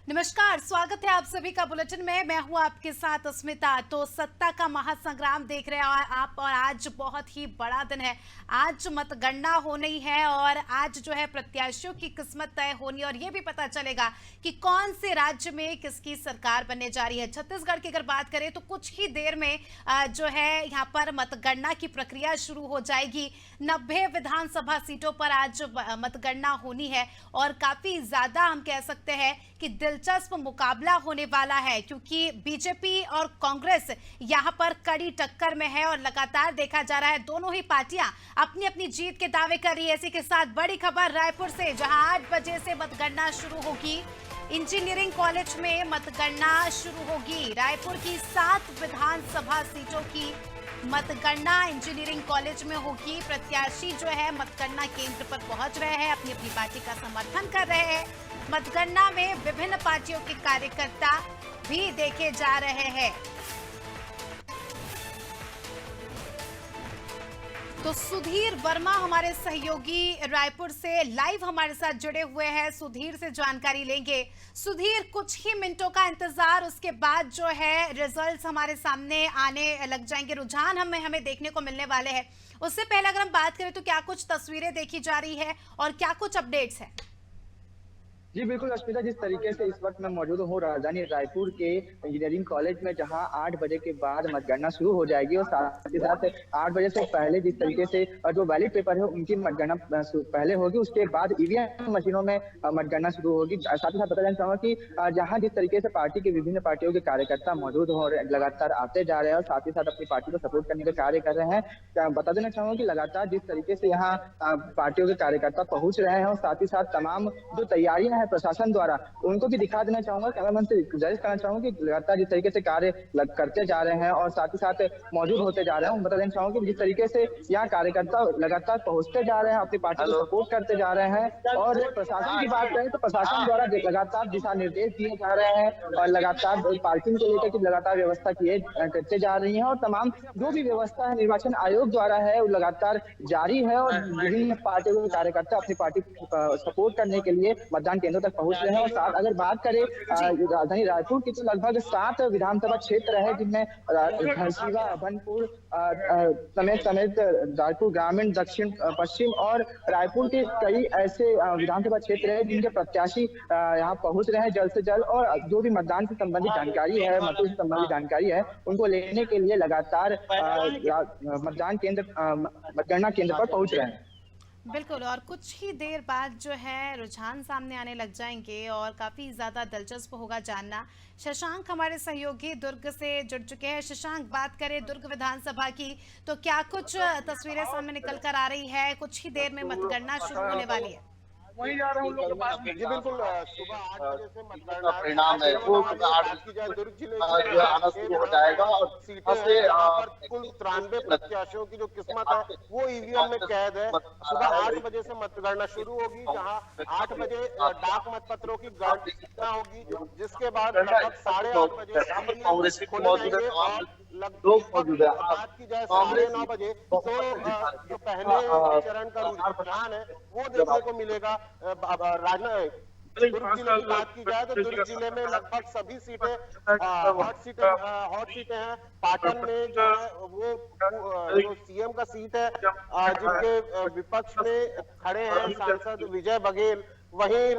नमस्कार, स्वागत है आप सभी का बुलेटिन में। मैं हूं आपके साथ अस्मिता। तो सत्ता का महासंग्राम देख रहे हैं आप, और आज बहुत ही बड़ा दिन है। आज मतगणना होनी है और आज जो है प्रत्याशियों की किस्मत तय होनी, और ये भी पता चलेगा कि कौन से राज्य में किसकी सरकार बनने जा रही है। छत्तीसगढ़ की अगर बात करें तो कुछ ही देर में जो है यहाँ पर मतगणना की प्रक्रिया शुरू हो जाएगी। 90 विधानसभा सीटों पर आज मतगणना होनी है और काफी ज्यादा हम कह सकते हैं कि दिलचस्प मुकाबला होने वाला है, क्योंकि बीजेपी और कांग्रेस यहां पर कड़ी टक्कर में है और लगातार देखा जा रहा है दोनों ही पार्टियां अपनी अपनी जीत के दावे कर रही है। इसी के साथ बड़ी खबर रायपुर से, जहां 8 बजे से मतगणना शुरू होगी। इंजीनियरिंग कॉलेज में मतगणना शुरू होगी। रायपुर की 7 विधानसभा सीटों की मतगणना इंजीनियरिंग कॉलेज में होगी। प्रत्याशी जो है मतगणना केंद्र पर पहुंच रहे हैं, अपनी अपनी पार्टी का समर्थन कर रहे हैं। मतगणना में विभिन्न पार्टियों के कार्यकर्ता भी देखे जा रहे हैं। तो सुधीर वर्मा हमारे सहयोगी रायपुर से लाइव हमारे साथ जुड़े हुए हैं। सुधीर से जानकारी लेंगे। सुधीर, कुछ ही मिनटों का इंतजार, उसके बाद जो है रिजल्ट्स हमारे सामने आने लग जाएंगे। रुझान हमें देखने को मिलने वाले हैं। उससे पहले अगर हम बात करें तो क्या कुछ तस्वीरें देखी जा रही है और क्या कुछ अपडेट्स हैं? जी बिल्कुल अस्मिता, जिस तरीके से इस वक्त मैं मौजूद हूँ राजधानी रायपुर के इंजीनियरिंग कॉलेज में, जहां 8 बजे के बाद मतगणना शुरू हो जाएगी और साथ ही साथ 8 बजे से पहले जिस तरीके से जो बैलेट पेपर है उनकी मतगणना पहले होगी, उसके बाद ईवीएम मशीनों में मतगणना शुरू होगी। साथ ही साथ बता देना चाहूंगा कि जहां जिस तरीके से पार्टी के विभिन्न पार्टियों के कार्यकर्ता मौजूद हो और लगातार आते जा रहे हैं और साथ ही साथ अपनी पार्टी को सपोर्ट करने का कार्य कर रहे हैं। बता देना चाहूंगा कि लगातार जिस तरीके से यहाँ पार्टियों के कार्यकर्ता पहुंच रहे हैं और साथ ही साथ तमाम जो तैयारियां प्रशासन द्वारा, उनको भी दिखा देना चाहूंगा, कैमरामैन से गुजारिश करना चाहूंगा कि लगातार जिस तरीके से कार्य करते जा रहे हैं और साथ ही साथ मौजूद होते जा रहे हैं। बता देना चाहूंगा कि जिस तरीके से यहाँ कार्यकर्ता लगातार पहुंचते जा रहे हैं, अपनी पार्टी को सपोर्ट करते जा रहे हैं। और प्रशासन की बात करें तो प्रशासन द्वारा लगातार दिशा निर्देश दिए जा रहे हैं और लगातार पार्किंग को लेकर की लगातार व्यवस्था करते जा रही है और तमाम जो भी व्यवस्था है निर्वाचन आयोग द्वारा है वो लगातार जारी है। और विभिन्न पार्टियों के कार्यकर्ता अपनी पार्टी सपोर्ट करने के लिए मतदान केंद्रों तक पहुंच रहे हैं। और साथ अगर बात करें राजधानी रायपुर की तो लगभग 7 विधानसभा क्षेत्र है, जिनमें घरसीवा, अभनपुर समेत रायपुर ग्रामीण, दक्षिण पश्चिम और रायपुर के कई ऐसे विधानसभा क्षेत्र है जिनके प्रत्याशी यहाँ पहुंच रहे हैं जल्द से जल्द। और जो भी मतदान से संबंधित जानकारी है, मतों से संबंधित जानकारी है, उनको लेने के लिए लगातार मतदान केंद्र मतगणना केंद्र पर पहुंच रहे हैं। बिल्कुल, और कुछ ही देर बाद जो है रुझान सामने आने लग जाएंगे और काफी ज्यादा दिलचस्प होगा जानना। शशांक हमारे सहयोगी दुर्ग से जुड़ चुके हैं। शशांक, बात करें दुर्ग विधानसभा की तो क्या कुछ तस्वीरें सामने निकल कर आ रही है? कुछ ही देर में मतगणना शुरू होने वाली है। वहीं जा रहा हूँ लोग के पास। जी बिल्कुल, सुबह 8 बजे से मतगणना परिणाम है वो सुबह 8 बजे दुर्ग जिले में आना शुरू हो जाएगा और सीटों से कुल 93 प्रत्याशियों की जो किस्मत है वो ईवीएम में कैद है। सुबह 8 बजे से मतगणना शुरू होगी, जहां 8 बजे डाक मतपत्रों की गणना होगी, जिसके बाद लगभग 8:30 बजे कांग्रेस मौजूद है, लोग मौजूद है। बात की जाए 9:30 बजे तो जो पहले चरण का रुझान है वो देखने को मिलेगा। दुर्ग जिले की बात की जाए तो दुर्ग जिले में लगभग सभी सीटें हॉट सीटें हैं। पाटन में जो है वो जो सीएम का सीट है, जिनके विपक्ष में खड़े हैं सांसद विजय बघेल। वहीं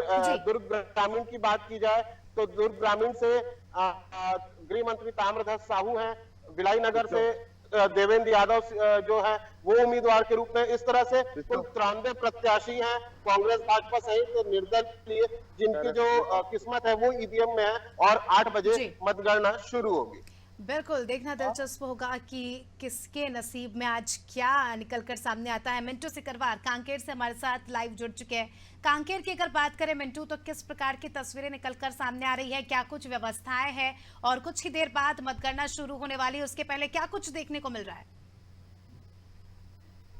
दुर्ग ग्रामीण की बात की जाए तो दुर्ग ग्रामीण से गृह मंत्री ताम्रध्वज साहू हैं। बिलाई नगर से देवेंद्र यादव जो है वो उम्मीदवार के रूप में। इस तरह से कुल 93 प्रत्याशी हैं कांग्रेस भाजपा सहित निर्दलीय, जिनकी जो किस्मत है वो ईवीएम में है और 8 बजे मतगणना शुरू होगी। बिल्कुल, देखना दिलचस्प होगा कि किसके नसीब में आज क्या निकलकर सामने आता है। मिंटू सिकरवार कांकेर से हमारे साथ लाइव जुड़ चुके हैं। कांकेर की अगर बात करें मिंटू, तो किस प्रकार की तस्वीरें निकलकर सामने आ रही है? क्या कुछ व्यवस्थाएं हैं और कुछ ही देर बाद मतगणना शुरू होने वाली है, उसके पहले क्या कुछ देखने को मिल रहा है?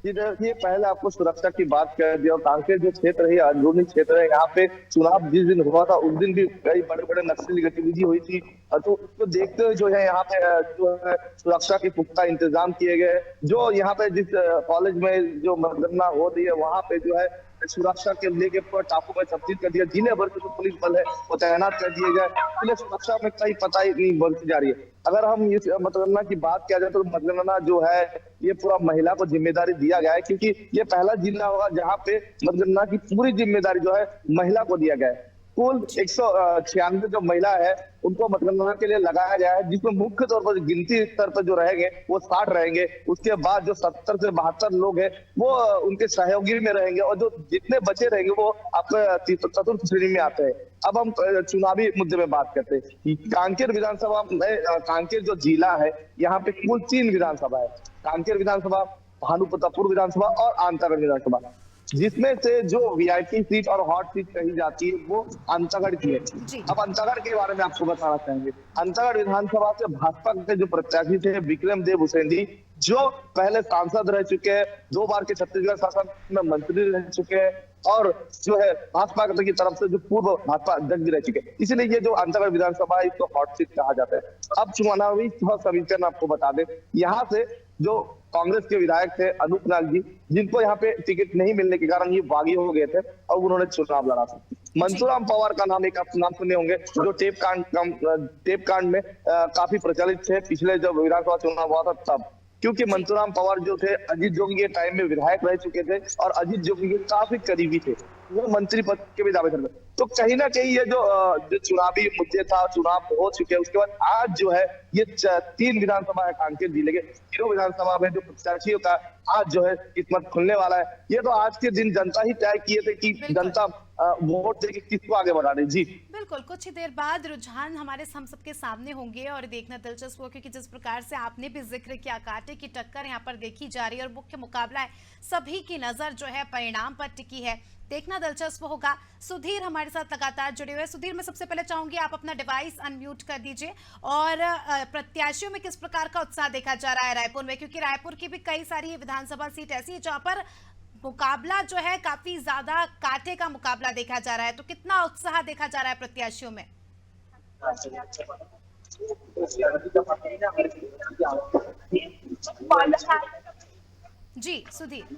ये पहले आपको सुरक्षा की बात कर दी और कांकेर जो क्षेत्र है अंदरूनी क्षेत्र है, यहाँ पे चुनाव जिस दिन हुआ था उस दिन भी कई बड़े बड़े नक्सली गतिविधि हुई थी। तो उसको देखते हुए जो है यहाँ पे जो है सुरक्षा के पुख्ता इंतजाम किए गए। जो यहाँ पे जिस कॉलेज में जो मतगणना हो रही है वहाँ पे जो है सुरक्षा के लेके पूरा टापू में तब्दील कर दिया। जिले भर के जो पुलिस बल है वो तैनात कर दिए गए। इसलिए सुरक्षा में कहीं पता ही नहीं बढ़ती जा रही है। अगर हम इस मतगणना की बात किया जाए तो मतगणना जो है ये पूरा महिला को जिम्मेदारी दिया गया है, क्योंकि ये पहला जिला होगा जहाँ पे मतगणना की पूरी जिम्मेदारी जो है महिला को दिया गया है। कुल 196 जो महिला है उनको मतगणना के लिए लगाया गया है, जिसमें मुख्य तौर पर गिनती स्तर पर जो रहेंगे वो 60 रहेंगे। उसके बाद जो 70 से 72 लोग हैं वो उनके सहयोगी में रहेंगे, और जो जितने बचे रहेंगे वो आपके चतुर्थ श्रेणी में आते हैं। अब हम चुनावी मुद्दे में बात करते हैं। कांकेर विधानसभा में, कांकेर जो जिला है यहाँ पे कुल 3 विधानसभा है। कांकेर विधानसभा, भानुप्रतापपुर विधानसभा और आंतागढ़ विधानसभा, जिसमें से जो वीआईपी सीट और हॉट सीट कही जाती है वो अंतागढ़ की है। अब अंतागढ़ के बारे में आपको बताना चाहेंगे। अंतागढ़ विधानसभा से भाजपा के जो प्रत्याशी थे विक्रम देव हुसैनी, जो पहले सांसद रह चुके हैं, 2 बार के छत्तीसगढ़ शासन में मंत्री रह चुके हैं, और जो है भाजपा की तरफ से जो पूर्व भाजपा अध्यक्ष भी रह चुके हैं। इसलिए ये जो अंतागढ़ विधानसभा है इसको हॉट सीट कहा जाता है। अब चुनावी समीकरण आपको बता दें, यहाँ से जो कांग्रेस के विधायक थे अनूप नाग जी, जिनको यहाँ पे टिकट नहीं मिलने के कारण ये बागी हो गए थे और उन्होंने चुनाव लड़ा था। मंसूराम पवार का नाम एक आप नाम सुने होंगे, जो टेप कांड में काफी प्रचलित थे पिछले जब विधानसभा चुनाव हुआ था तब, क्योंकि मंसूराम पवार जो थे अजीत जोगी के टाइम में विधायक रह चुके थे और अजीत जोगी के काफी करीबी थे, वो मंत्री पद के भी दावेदार थे। तो कहीं ना कहीं ये जो चुनावी मुद्दे था, चुनाव हो चुके हैं। उसके बाद आज जो है ये 3 विधानसभा है कांकेर जिले के, तीनों विधानसभा में जो प्रत्याशियों का आज जो है किस्मत खुलने वाला है। ये तो आज के दिन जनता ही तय किए थे कि जनता वोट देके किसको आगे बढ़ा रही। जी बिल्कुल, कुछ ही देर बाद रुझान हमारे हम सबके सामने होंगे और देखना दिलचस्प हो, क्योंकि जिस प्रकार से आपने भी जिक्र किया कांटे की टक्कर यहाँ पर देखी जा रही है और मुख्य मुकाबला है, सभी की नजर जो है परिणाम पर टिकी है। देखना दिलचस्प होगा। सुधीर हमारे साथ लगातार जुड़े हुए। सुधीर, मैं सबसे पहले चाहूंगी आप अपना डिवाइस अनम्यूट कर दीजिए और प्रत्याशियों में किस प्रकार का उत्साह देखा जा रहा है रायपुर में, क्योंकि रायपुर की भी कई सारी विधानसभा सीट ऐसी है जहां पर मुकाबला जो है काफी ज्यादा कांटे का मुकाबला देखा जा रहा है, तो कितना उत्साह देखा जा रहा है प्रत्याशियों में? जी सुधीर।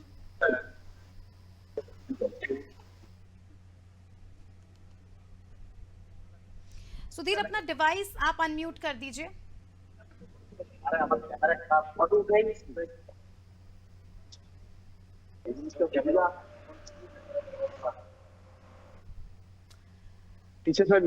सुधीर, अपना डिवाइस आप अनम्यूट कर दीजिए। पीछे से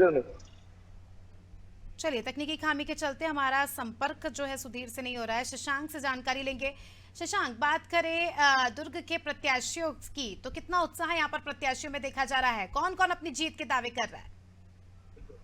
चलिए, तकनीकी खामी के चलते हमारा संपर्क जो है सुधीर से नहीं हो रहा है। शशांक से जानकारी लेंगे। शशांक, बात करें दुर्ग के प्रत्याशियों की, तो कितना उत्साह यहाँ पर प्रत्याशियों में देखा जा रहा है? कौन कौन अपनी जीत के दावे कर रहा है?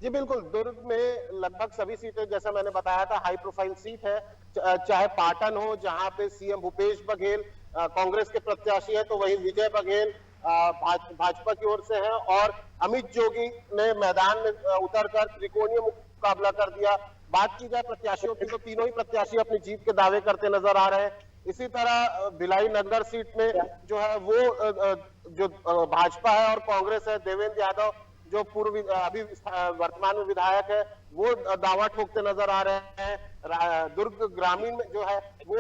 जी बिल्कुल, दुर्ग में लगभग सभी सीटें, जैसा मैंने बताया था, हाई प्रोफाइल सीट है। चाहे पाटन हो जहां पे सीएम भूपेश बघेल कांग्रेस के प्रत्याशी है, तो वहीं विजय बघेल भाजपा की ओर से हैं, और अमित जोगी ने मैदान में उतरकर त्रिकोणीय मुकाबला कर दिया। बात की जाए प्रत्याशियों की तो तीनों ही प्रत्याशी अपनी जीत के दावे करते नजर आ रहे हैं। इसी तरह भिलाई नगर सीट में जो है वो जो भाजपा है और कांग्रेस है, देवेंद्र यादव जो पूर्व अभी वर्तमान में विधायक है, वो दावा ठोकते नजर आ रहे हैं। दुर्ग ग्रामीण में जो है वो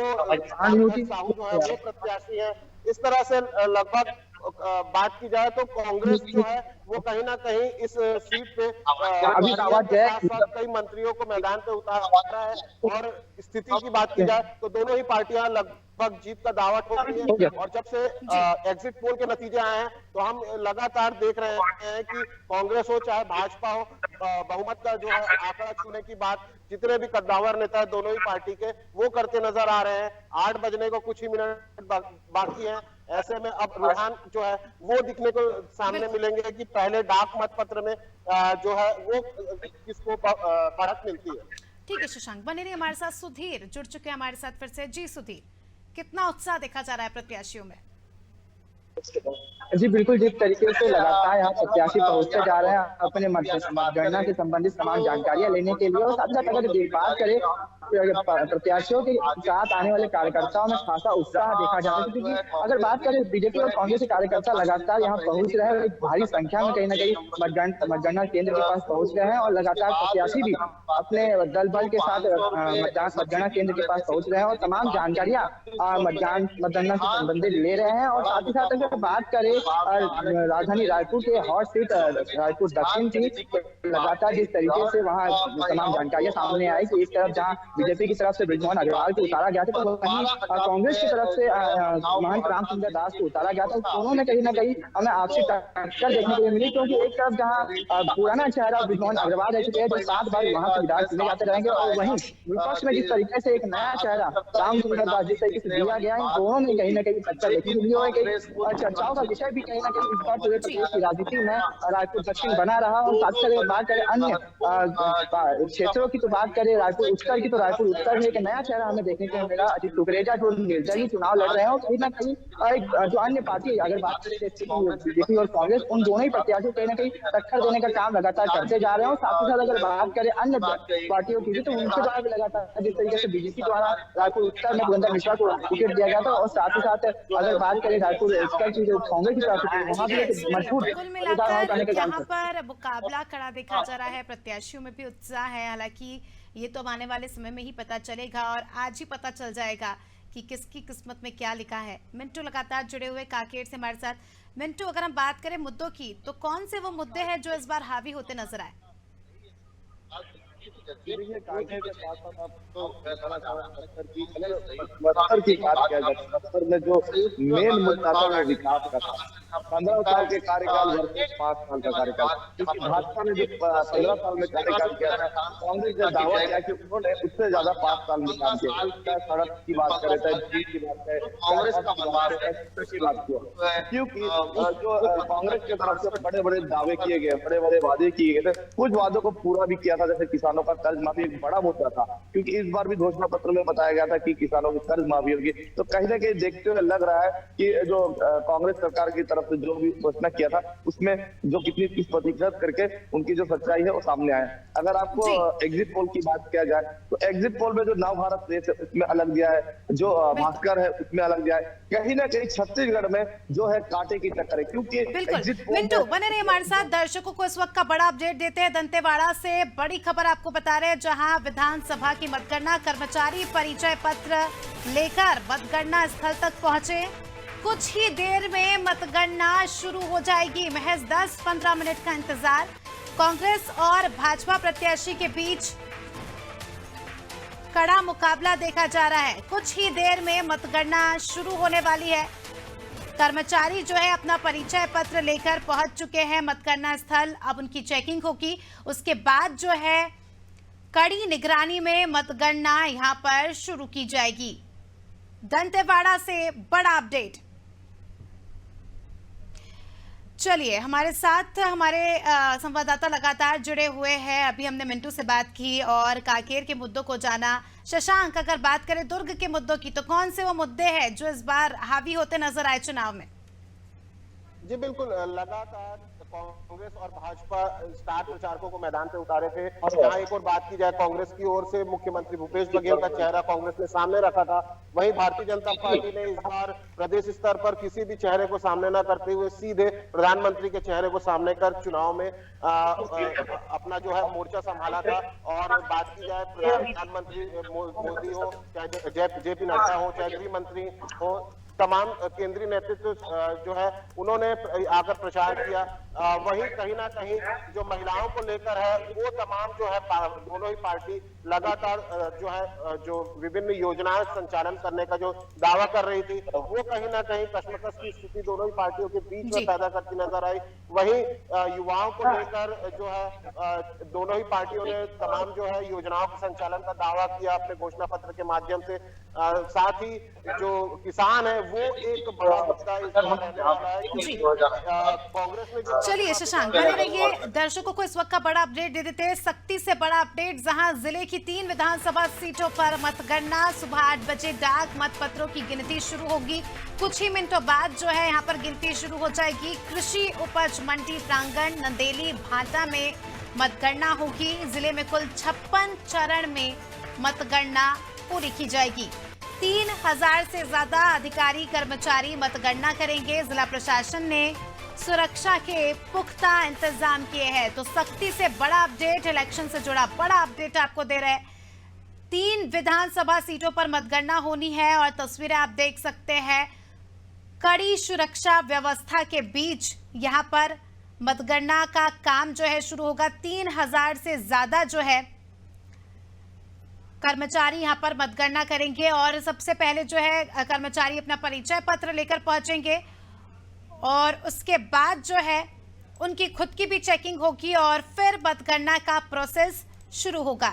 साहू जो है वो प्रत्याशी है। इस तरह से लगभग बात की जाए तो कांग्रेस जो है वो कहीं ना कहीं इस सीट पे कई मंत्रियों को मैदान पे उतारा है, और स्थिति की बात की जाए तो दोनों ही पार्टियां लगभग जीत का दावा ठोक रही है। और जब से एग्जिट पोल के नतीजे आए हैं तो हम लगातार देख रहे हैं कि कांग्रेस हो चाहे भाजपा हो, बहुमत का जो है आंकड़ा छूने की बात जितने भी कद्दावर नेता है दोनों ही पार्टी के, वो करते नजर आ रहे हैं। 8 बजने को कुछ ही मिनट बाकी है। ऐसे में अब रुझान जो है वो दिखने को सामने मिलेंगे कि पहले डाक मत पत्र में जो है वो किसको बढ़त मिलती है। ठीक है शशांक, बने रहिए हमारे साथ। सुधीर जुड़ चुके हैं हमारे साथ फिर से। जी सुधीर, कितना उत्साह देखा जा रहा है प्रत्याशियों में? जी बिल्कुल, जिस तरीके से लगातार यहाँ प्रत्याशी पहुंचते जा रहे हैं अपने मतगणना से संबंधित तमाम जानकारियां लेने के लिए, और साथ साथ अगर बात करें प्रत्याशियों के साथ आने वाले कार्यकर्ताओं में खासा उत्साह देखा जाता है, क्योंकि अगर बात करें बीजेपी और कांग्रेस के कार्यकर्ता लगातार यहाँ पहुंच रहे हैं, भारी संख्या में कहीं ना कहीं मतगणना केंद्र के पास पहुंच रहे हैं और लगातार प्रत्याशी भी अपने दल बल के साथ मतगणना केंद्र के पास पहुंच रहे हैं और तमाम जानकारियां मतगणना से संबंधित ले रहे हैं। और साथ ही साथ अगर बात करें राजधानी रायपुर के हॉट सीट रायपुर दक्षिण की, लगातार जिस तरीके से वहाँ तमाम जानकारियां सामने आई कि एक तरफ जहाँ बीजेपी की तरफ से बृजमोहन अग्रवाल को उतारा गया था, तो वहीं कांग्रेस की तरफ से महंत रामचंद्र दास को उतारा गया था। दोनों में कहीं ना कहीं हमें आपसी टक्कर देखने को मिली, क्योंकि एक तरफ जहाँ पुराना चेहरा बृजमोहन अग्रवाल रह चुके हैं, जो 7 बार वहां से विधायक चुने जाते रहेंगे, और वहीं विपक्ष में जिस तरीके से एक नया चेहरा रामचंद्र दास जिस तरीके से दिया गया है, इन दोनों में कहीं ना कहीं टक्कर देखने को मिली है। और चर्चाओं का विषय भी कहीं ना कहीं इस बार पूरे प्रदेश की राजनीति में रायपुर दक्षिण बना रहा। और साथ ही बात करें अन्य क्षेत्रों की, तो बात करें रायपुर उत्तर की, तो रायपुर उत्तर में एक नया चेहरा हमें देखने को मिला, अजीत कुकरेजा, जो निर्दलीय चुनाव लड़ रहे हैं। कहीं ना कहीं जो अन्य पार्टी, अगर बात करें बीजेपी और कांग्रेस, उन दोनों ही प्रत्याशियों कहीं ना कहीं टक्कर देने का काम लगातार करते जा रहे हैं। और साथ ही साथ अगर बात करें अन्य पार्टियों की, तो उनके द्वारा भी लगातार जिस तरीके से बीजेपी द्वारा रायपुर उत्तर में भूपेंद्र मिश्रा को टिकट दिया गया था, और साथ ही साथ अगर बात करें रायपुर उत्तर की जो कांग्रेस की तरफ से, वहाँ भी एक मजबूत कुल मिलाकर यहाँ पर मुकाबला खड़ा देखा जा रहा है, प्रत्याशियों में भी उत्साह है। हालांकि ये तो आने वाले समय में ही पता चलेगा और आज ही पता चल जाएगा कि किसकी किस्मत में क्या लिखा है। मिंटू लगातार जुड़े हुए काकेर से हमारे साथ। मिंटू, अगर हम बात करें मुद्दों की, तो कौन से वो मुद्दे हैं जो इस बार हावी होते नजर आए? बस्तर की बात किया जाए, बस्तर में जो मेन मुद्दा था वो विकास का था। 15 साल के कार्यकाल वर्सेस 5 साल का कार्यकाल, क्योंकि भाजपा ने जो 15 साल में कार्यकाल किया था, कांग्रेस ने दावा किया कि उन्होंने उससे ज्यादा 5 साल में काम किया। चाहे सड़क की बात करें, चाहे बिजली की बात करें, कांग्रेस का की बात किया, क्योंकि जो कांग्रेस की तरफ से बड़े बड़े दावे किए गए, बड़े बड़े वादे किए गए थे, कुछ वादों को पूरा भी किया था। जैसे किसानों का कर्ज माफी एक बड़ा मुद्दा था, क्योंकि इस बार भी घोषणा पत्र में बताया गया था कि किसानों की कर्ज माफी होगी। तो कहीं ना कहीं देखते हुए लग रहा है कि जो कांग्रेस सरकार की तरफ से जो भी घोषणा किया था, उसमें जो किस प्रतिशत करके उनकी जो सच्चाई है वो सामने आया। अगर आपको एग्जिट पोल की बात किया जाए, तो एग्जिट पोल में जो नव भारत देश है उसमें अलग दिया है, जो भास्कर है उसमें अलग दिया है। कहीं ना कहीं छत्तीसगढ़ में जो है कांटे की टक्कर है, क्योंकि मिंटू बने रहिए हमारे साथ। दर्शकों को इस वक्त का बड़ा अपडेट देते हैं दंतेवाड़ा से। बड़ी खबर आपको बता रहे हैं, जहां विधानसभा की मतगणना कर्मचारी परिचय पत्र लेकर मतगणना स्थल तक पहुंचे। कुछ ही देर में मतगणना शुरू हो जाएगी। महज 10-15 मिनट का इंतजार। कांग्रेस और भाजपा प्रत्याशी के बीच कड़ा मुकाबला देखा जा रहा है। कुछ ही देर में मतगणना शुरू होने वाली है। कर्मचारी जो है अपना परिचय पत्र लेकर पहुंच चुके हैं मतगणना स्थल। अब उनकी चेकिंग होगी, उसके बाद जो है कड़ी निगरानी में मतगणना यहां पर शुरू की जाएगी। दंतेवाड़ा से बड़ा अपडेट। चलिए, हमारे साथ हमारे संवाददाता लगातार जुड़े हुए हैं। अभी हमने मिंटू से बात की और काकेर के मुद्दों को जाना। शशांक, अगर बात करें दुर्ग के मुद्दों की, तो कौन से वो मुद्दे हैं जो इस बार हावी होते नजर आए चुनाव में? जी बिल्कुल, लगातार कांग्रेस और भाजपा स्टार प्रचारकों को मैदान पे उतारे थे। जहां एक और बात की जाए, कांग्रेस की ओर से मुख्यमंत्री भूपेश बघेल का चेहरा कांग्रेस ने सामने रखा था। वहीं भारतीय जनता पार्टी ने इस बार प्रदेश स्तर पर किसी भी चेहरे को सामने न करते हुए सीधे प्रधानमंत्री के चेहरे को सामने कर चुनाव में अपना जो है मोर्चा संभाला था। और बात की जाए प्रधानमंत्री मोदी हो, चाहे जेपी नड्डा हो, चाहे गृह मंत्री हो, तमाम केंद्रीय नेतृत्व जो है उन्होंने आकर प्रचार किया। वहीं कहीं ना कहीं जो महिलाओं को लेकर है, वो तमाम जो है दोनों ही पार्टी लगातार जो है जो विभिन्न योजनाएं संचालन करने का जो दावा कर रही थी, वो कहीं ना कहीं कश्मकश की स्थिति दोनों ही पार्टियों के बीच में पैदा करती नजर आई। वहीं युवाओं को लेकर जो है दोनों ही पार्टियों ने तमाम जो है योजनाओं के संचालन का दावा किया अपने घोषणा पत्र के माध्यम से। साथ ही जो किसान है वो एक बड़ा मुद्दा इस बार रहने वाला है। कांग्रेस में चलिए शशांक बने रहिए, दर्शकों को इस वक्त का बड़ा अपडेट दे देते हैं। सख्ती से बड़ा अपडेट, जहां जिले की 3 विधानसभा सीटों पर मतगणना सुबह 8 बजे डाक मतपत्रों की गिनती शुरू होगी। कुछ ही मिनटों बाद जो है यहाँ पर गिनती शुरू हो जाएगी। कृषि उपज मंडी प्रांगण नंदेली भाटा में मतगणना होगी। जिले में कुल 56 चरण में मतगणना पूरी की जाएगी। 3000 से ज्यादा अधिकारी कर्मचारी मतगणना करेंगे। जिला प्रशासन ने सुरक्षा के पुख्ता इंतजाम किए हैं। तो सख्ती से बड़ा अपडेट, इलेक्शन से जुड़ा बड़ा अपडेट आपको दे रहे हैं। 3 विधानसभा सीटों पर मतगणना होनी है और तस्वीरें आप देख सकते हैं। कड़ी सुरक्षा व्यवस्था के बीच यहां पर मतगणना का काम जो है शुरू होगा। 3000 से ज्यादा जो है कर्मचारी यहां पर मतगणना करेंगे और सबसे पहले जो है कर्मचारी अपना परिचय पत्र लेकर पहुंचेंगे और उसके बाद जो है उनकी खुद की भी चेकिंग होगी और फिर मतगणना का प्रोसेस शुरू होगा।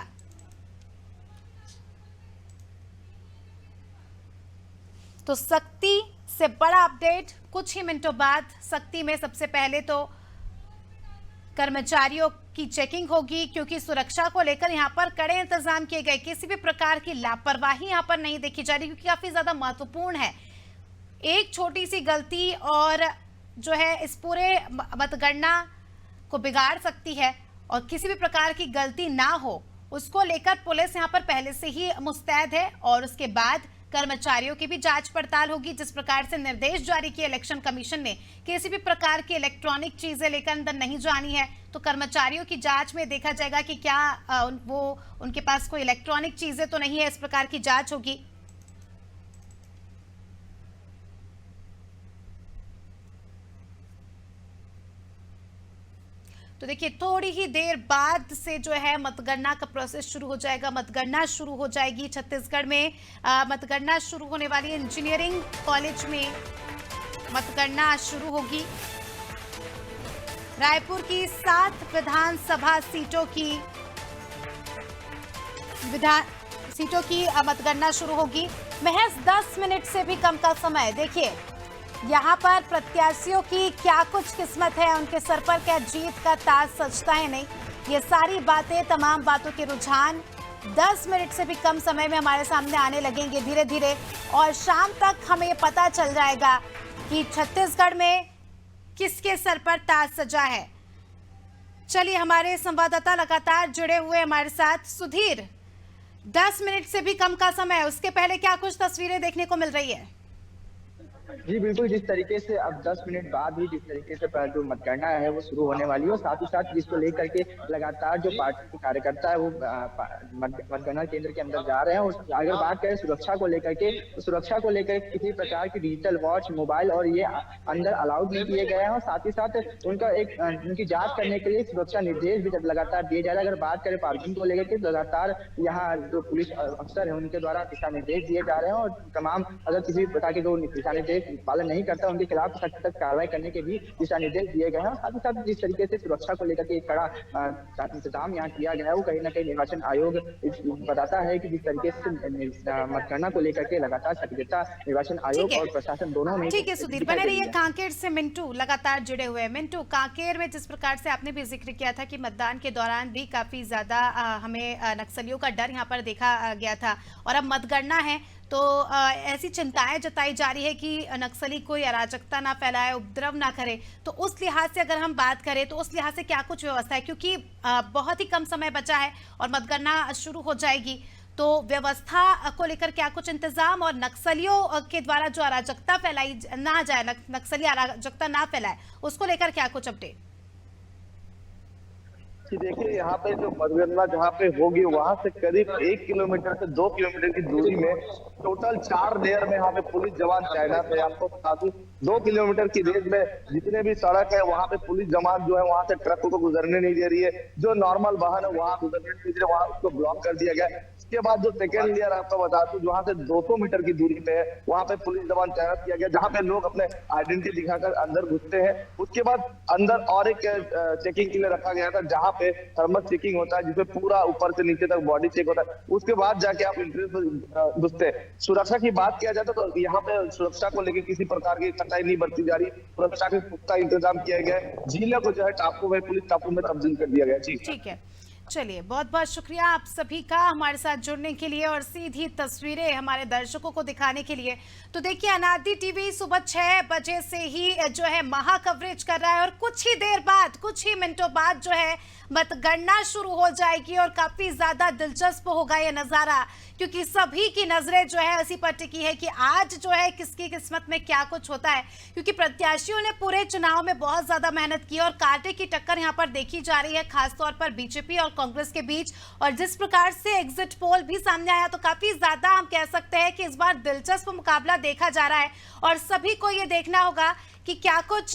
तो सख्ती से बड़ा अपडेट कुछ ही मिनटों बाद। सख्ती में सबसे पहले तो कर्मचारियों की चेकिंग होगी क्योंकि सुरक्षा को लेकर यहां पर कड़े इंतजाम किए गए। किसी भी प्रकार की लापरवाही यहां पर नहीं देखी जा रही क्योंकि काफी ज्यादा महत्वपूर्ण है। एक छोटी सी गलती और जो है इस पूरे मतगणना को बिगाड़ सकती है और किसी भी प्रकार की गलती ना हो उसको लेकर पुलिस यहां पर पहले से ही मुस्तैद है और उसके बाद कर्मचारियों की भी जांच पड़ताल होगी। जिस प्रकार से निर्देश जारी किए इलेक्शन कमीशन ने, किसी भी प्रकार की इलेक्ट्रॉनिक चीजें लेकर अंदर नहीं जानी है, तो कर्मचारियों की जांच में देखा जाएगा कि क्या वो उनके पास कोई इलेक्ट्रॉनिक चीजें तो नहीं है। इस प्रकार की जांच होगी। तो देखिए थोड़ी ही देर बाद से जो है मतगणना का प्रोसेस शुरू हो जाएगा। मतगणना शुरू हो जाएगी छत्तीसगढ़ में। मतगणना शुरू होने वाली इंजीनियरिंग कॉलेज में मतगणना शुरू होगी। रायपुर की 7 विधानसभा सीटों की मतगणना शुरू होगी। महज 10 मिनट से भी कम का समय। देखिए यहाँ पर प्रत्याशियों की क्या कुछ किस्मत है, उनके सर पर क्या जीत का ताज सजता है नहीं, ये सारी बातें, तमाम बातों के रुझान 10 मिनट से भी कम समय में हमारे सामने आने लगेंगे धीरे धीरे और शाम तक हमें ये पता चल जाएगा कि छत्तीसगढ़ में किसके सर पर ताज सजा है। चलिए हमारे संवाददाता लगातार जुड़े हुए हमारे साथ। सुधीर, 10 मिनट से भी कम का समय, उसके पहले क्या कुछ तस्वीरें देखने को मिल रही है? जी बिल्कुल, जिस तरीके से अब 10 मिनट बाद ही जिस तरीके से जो मतगणना है वो शुरू होने वाली है और साथ ही साथ जिसको लेकर के लगातार जो पार्टी के कार्यकर्ता है वो मतगणना केंद्र के अंदर जा रहे हैं। और अगर बात करें सुरक्षा को लेकर के, तो सुरक्षा को लेकर किसी प्रकार की डिजिटल वॉच, मोबाइल और ये अंदर अलाउड नहीं किए गए हैं और साथ ही साथ उनकी जाँच करने के लिए सुरक्षा निर्देश भी लगातार दिए जा रहे हैं। अगर बात करें पार्किंग को लेकर के, लगातार यहाँ जो पुलिस अफसर है उनके द्वारा दिशा निर्देश दिए जा रहे हैं और तमाम अगर किसी प्रकार के जो दिशा निर्देश पालन नहीं करता उनके खिलाफ सख्त कार्रवाई करने के भी दिशा निर्देश दिए गए हैं। साथ ही साथ जिस तरीके से सुरक्षा को लेकर के एक कड़ा इंतजाम यहाँ किया गया है वो कहीं ना कहीं निर्वाचन आयोग बताता है कि जिस तरीके से मतगणना को लेकर के लगातार सक्रियता निर्वाचन आयोग और प्रशासन दोनों में। ठीक है सुधीर, बने रहिए। कांकेर से मिंटू लगातार जुड़े हुए हैं। मिंटू, कांकेर में जिस प्रकार से आपने भी जिक्र किया था कि मतदान के दौरान भी काफी ज्यादा हमें नक्सलियों का डर यहाँ पर देखा गया था और अब मतगणना है तो ऐसी चिंताएं जताई जा रही है कि नक्सली कोई अराजकता ना फैलाए, उपद्रव ना करे। तो उस लिहाज से अगर हम बात करें तो उस लिहाज से क्या कुछ व्यवस्था है, क्योंकि बहुत ही कम समय बचा है और मतगणना शुरू हो जाएगी, तो व्यवस्था को लेकर क्या कुछ इंतजाम और नक्सलियों के द्वारा जो अराजकता फैलाई ना जाए, नक्सली अराजकता ना फैलाए, उसको लेकर क्या कुछ अपडेट? देखिए यहाँ पे जो मतगणना जहाँ पे होगी वहां से करीब 1 किलोमीटर से 2 किलोमीटर की दूरी में टोटल 4 लेयर में यहाँ पे पुलिस जवान तैनात है। आपको बता दूं 2 किलोमीटर की रेंज में जितने भी सड़क है वहाँ पे पुलिस जवान जो है वहां से ट्रकों को गुजरने नहीं दे रही है। जो नॉर्मल वाहन है वहां गुजरने नहीं दे रही, वहां उसको ब्लॉक कर दिया गया। इसके बाद जो सेकेंड लेयर आपको बता दूं जहाँ से 200 मीटर की दूरी पे है वहाँ पे पुलिस जवान तैनात किया गया, जहाँ पे लोग अपने आइडेंटिटी दिखाकर अंदर घुसते हैं। उसके बाद अंदर और एक चेकिंग के लिए रखा गया था जहाँ पे थर्मल चेकिंग होता है जिसमें पूरा ऊपर से नीचे तक बॉडी चेक होता है। उसके बाद जाके आप इंटरव्यू में घुसते हैं। सुरक्षा की बात किया जाए तो यहाँ पे सुरक्षा को लेकर किसी प्रकार की कटाई नहीं बरती जा रही, सुरक्षा के पुख्ता इंतजाम किया गया है। झीलों को जो है टापू में पुलिस टापू में तब्दील कर दिया गया। ठीक है, चलिए, बहुत बहुत शुक्रिया आप सभी का हमारे साथ जुड़ने के लिए और सीधी तस्वीरें हमारे दर्शकों को दिखाने के लिए। तो देखिए, अनादि टीवी सुबह 6 बजे से ही जो है महा कवरेज कर रहा है और कुछ ही देर बाद, कुछ ही मिनटों बाद जो है मतगणना शुरू हो जाएगी और काफी ज्यादा दिलचस्प होगा ये नजारा, क्योंकि सभी की नजरें जो है इसी पर टिकी है कि आज जो है किसकी किस्मत में क्या कुछ होता है, क्योंकि प्रत्याशियों ने पूरे चुनाव में बहुत ज्यादा मेहनत की और कांटे की टक्कर यहाँ पर देखी जा रही है, खासतौर पर बीजेपी और कांग्रेस के बीच। और जिस प्रकार से एग्जिट पोल भी सामने आया, तो काफी ज्यादा हम कह सकते हैं कि इस बार दिलचस्प मुकाबला देखा जा रहा है और सभी को ये देखना होगा कि क्या कुछ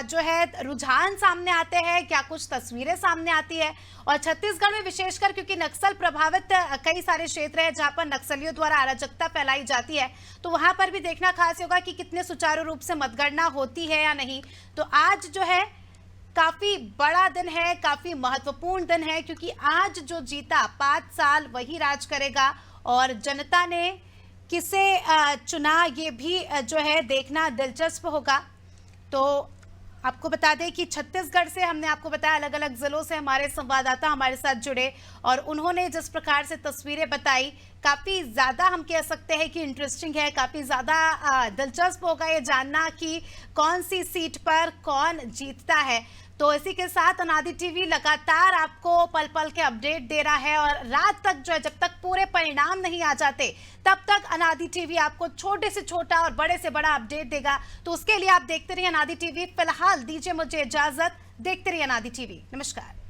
जो है रुझान सामने आते हैं, क्या कुछ तस्वीरें सामने आती है। और छत्तीसगढ़ में विशेषकर क्योंकि नक्सल प्रभावित कई सारे क्षेत्र हैं जहां पर नक्सलियों द्वारा अराजकता फैलाई जाती है, तो वहां पर भी देखना खास होगा कि कितने सुचारू रूप से मतगणना होती है या नहीं। तो आज जो है काफी बड़ा दिन है, काफी महत्वपूर्ण दिन है, क्योंकि आज जो जीता 5 साल वही राज करेगा और जनता ने किसे चुना ये भी जो है देखना दिलचस्प होगा। तो आपको बता दें कि छत्तीसगढ़ से हमने आपको बताया, अलग अलग जिलों से हमारे संवाददाता हमारे साथ जुड़े और उन्होंने जिस प्रकार से तस्वीरें बताई, काफ़ी ज़्यादा हम कह सकते हैं कि इंटरेस्टिंग है, काफ़ी ज़्यादा दिलचस्प होगा ये जानना कि कौन सी सीट पर कौन जीतता है। तो इसी के साथ अनादि टीवी लगातार आपको पल पल के अपडेट दे रहा है और रात तक जो है, जब तक पूरे परिणाम नहीं आ जाते तब तक अनादि टीवी आपको छोटे से छोटा और बड़े से बड़ा अपडेट देगा। तो उसके लिए आप देखते रहिए अनादि टीवी। फिलहाल दीजिए मुझे इजाजत, देखते रहिए अनादि टीवी। नमस्कार।